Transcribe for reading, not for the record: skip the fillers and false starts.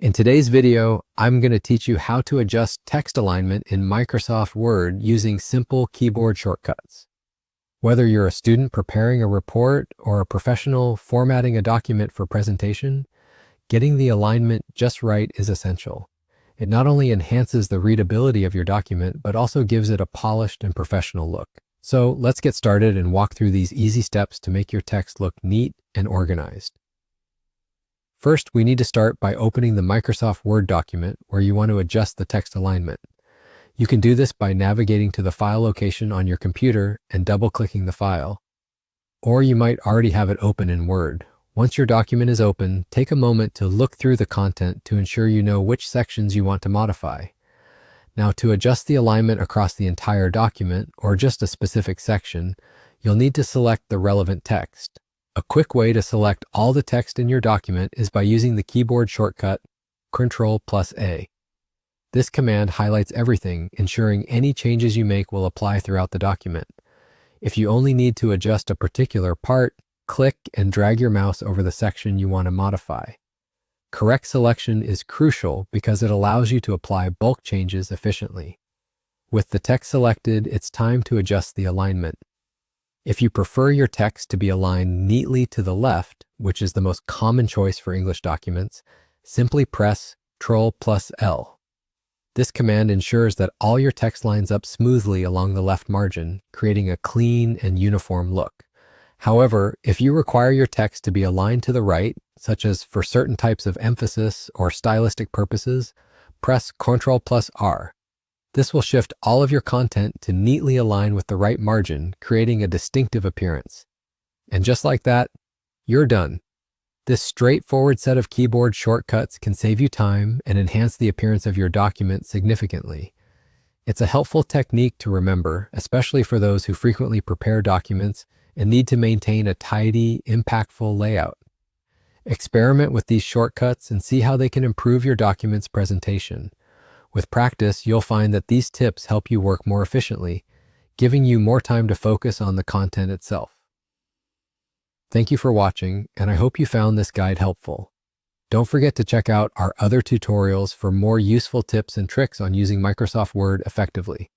In today's video, I'm going to teach you how to adjust text alignment in Microsoft Word using simple keyboard shortcuts. Whether you're a student preparing a report or a professional formatting a document for presentation, getting the alignment just right is essential. It not only enhances the readability of your document, but also gives it a polished and professional look. So let's get started and walk through these easy steps to make your text look neat and organized. First, we need to start by opening the Microsoft Word document where you want to adjust the text alignment. You can do this by navigating to the file location on your computer and double-clicking the file. Or you might already have it open in Word. Once your document is open, take a moment to look through the content to ensure you know which sections you want to modify. Now, to adjust the alignment across the entire document or just a specific section, you'll need to select the relevant text. A quick way to select all the text in your document is by using the keyboard shortcut Ctrl+A. This command highlights everything, ensuring any changes you make will apply throughout the document. If you only need to adjust a particular part, click and drag your mouse over the section you want to modify. Correct selection is crucial because it allows you to apply bulk changes efficiently. With the text selected, it's time to adjust the alignment. If you prefer your text to be aligned neatly to the left, which is the most common choice for English documents, simply press Ctrl+L. This command ensures that all your text lines up smoothly along the left margin, creating a clean and uniform look. However, if you require your text to be aligned to the right, such as for certain types of emphasis or stylistic purposes, press Ctrl+R. This will shift all of your content to neatly align with the right margin, creating a distinctive appearance. And just like that, you're done. This straightforward set of keyboard shortcuts can save you time and enhance the appearance of your document significantly. It's a helpful technique to remember, especially for those who frequently prepare documents and need to maintain a tidy, impactful layout. Experiment with these shortcuts and see how they can improve your document's presentation. With practice, you'll find that these tips help you work more efficiently, giving you more time to focus on the content itself. Thank you for watching, and I hope you found this guide helpful. Don't forget to check out our other tutorials for more useful tips and tricks on using Microsoft Word effectively.